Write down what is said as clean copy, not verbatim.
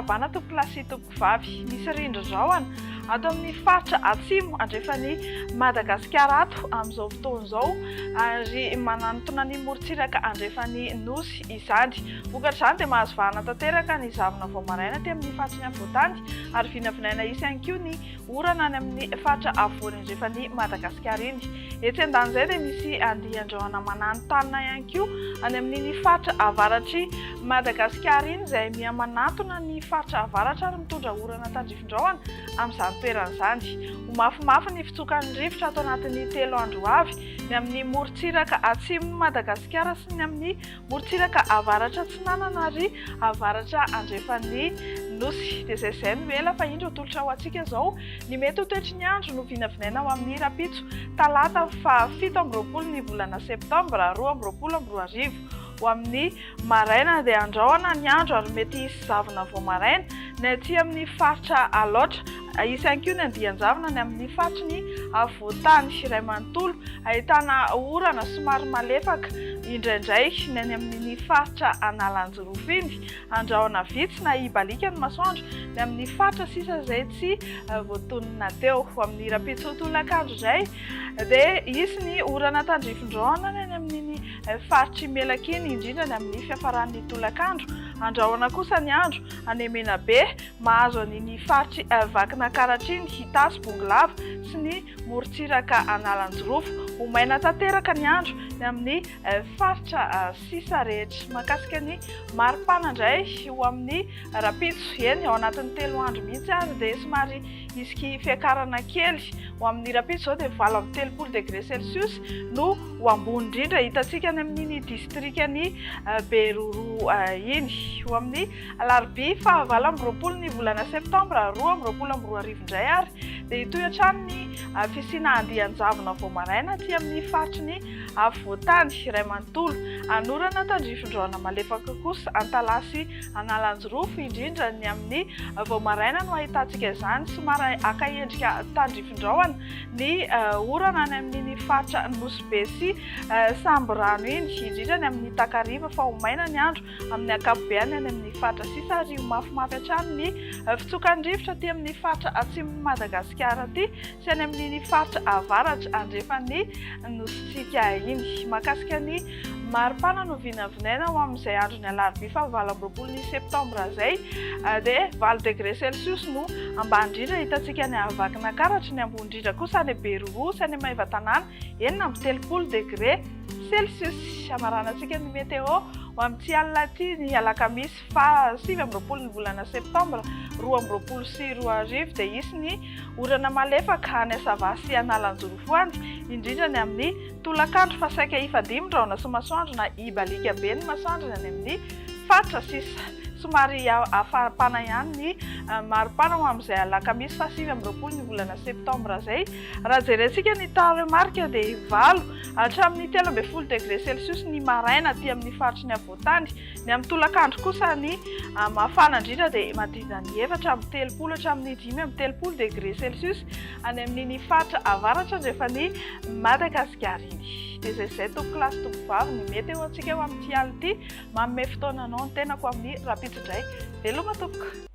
fanambana tompoko lahy sy tompoko vavy. Misy rindrin-drahona ato amin'ny faritra atsimo andrefany Madagasikara ato amin'izao fotoana izao ary manantona ny morontsiraka andrefany nosy izany. Vokatr'izany dia mahazo vahana tanteraka ny zavona vao maraina aty amin'ny faritra ny Ampotany ary vinavinaina isy ihany koa ny orana any amin'ny faritra afovoany andrefany Madagasikara iny. Etsy andan'izay dia misy andian-drahona mananontanina ihany koa any amin'ny faritra avaratry Madagasikara iny izay miha-manantona ny faritra avaratra ary mitondra orana tandrifin-drahona amin'izany toeran'izany. Ho mafimafy ny fitsokan'ny rivotra ato anatin'ny 3 andro avy ny amin'ny morontsiraka atsimo Madagasikara sy ny amin'ny morontsiraka avaratra Atsinanana ary avaratra andrefany nosy. Dia izay no ela fa indro tolotra ho antsika izao ny mety ho toetry ny andro no vinavinaina ho amin'ny rapitso talata fa 17 ny volana septambra 2024. Ho amin'ny maraina dia andrahona ny andro ary mety hisy zavona vao maraina ny aty amin'ny faritra aloatra. Isy ihany koa ny andian-javona ny amin'ny faritry ny Afovoantany iray manontolo ahitana orana somary malefaka indraindray ny any amin'ny faritra Analanjorofo iny. Andrahona vitsy na ibalika ny masoandro ny amin'ny faritra sisa izay tsy voatonona teo. Ho amin'ny rapitso tolakandro izay dia isy ny orana tandrifin-drahona ny amin'ny faritry Melankely indrindra ny amin'ny fiafaran'ny tolakandro. Andrahona kosa ny andro any Menabe mahazo an'iny faritry Vakinankaratra Itasy Bongolava sy ny morontsiraka Analanjorofo. Ho maina tanteraka ny andro ny amin'ny faritra sisa rehetra. Mahakasika ny maripana indray ho amin'ny rapitso eny ao anatin'ny 3 andro mihitsy ary dia somary isky fiakarana kely. Ho amin'ny rapitso izao dia 30 degré Celsius no ho ambony indrindra hitantsika any amin'ny distrikany Beroro iny. Ho amin'ny alarobia fa 20 ny volana septambra 2024 indray ary dia hitoy hatrany ny fisiana andian-javona vao maraina aty amin'ny faritry ny Afovoantany iray manontolo. Anorana tandrifin-drahona malefaka kosa Antalasy Analanjorofo indrindra ny amin'ny vao maraina no ahitantsika izany somary aka endrika tandrifin-drahona ny orana ny amin'ny faritra Nosy be sy Samborano iny indrindra ny amin'ny takariva fa ho maina ny andro amin'ny ankapobeny any amin'ny faritra sisa ary ho mafimafy hatrany ny fitsokan'ny rivotra aty amin'ny faritra atsimo Madagasikara aty sy any amin'ny faritra avaratra andrefany nositsika iny. Mahakasika ny maripana no vinavinaina ho amin'izay andro ny alarobia fa 20 ny septambra izay dia 20 degré Celsius no ambany indrindra hitantsika ny Vakinankaratra, ny ambony indrindra kosa any Beroro sy any Maivatanana 30 degré Celsius. Amaranantsika ny meteo ho amin'ity alina ity ny alakamisy fa 17 ny volana septambra 2024 dia isy ny orana malefaka any Asava sy Analanjorofo any indrindra ny amin'ny tolakandro fa saika ifadimon-drahona sy masoandro na ibalika be ny masoandro ny amin'ny faritra sisa. Somary afapana ihany ny maripana ho amin'izay alakamisy fa 17 ny volana septambra izay. Raha jerentsika ny taremarika dia 20 hatramin'ny 13 degré Celsius ny maraina aty amin'ny faritry ny Afovoantany. Ny amin'ny tolakandro kosa ny mafana indrindra dia manodidina ny 4 amin'ny 30 hatramin'ny 5 amin'ny 30 degré Celsius any amin'ny faritra avaratra andrefany Madagasikara iny. Dia izay tompoko lahy sy tompoko vavy ny mety eo antsika ho amin'ity alina ity manome fotoana anao ny tenako amin'ny rapitso indray. Veloma tompoko.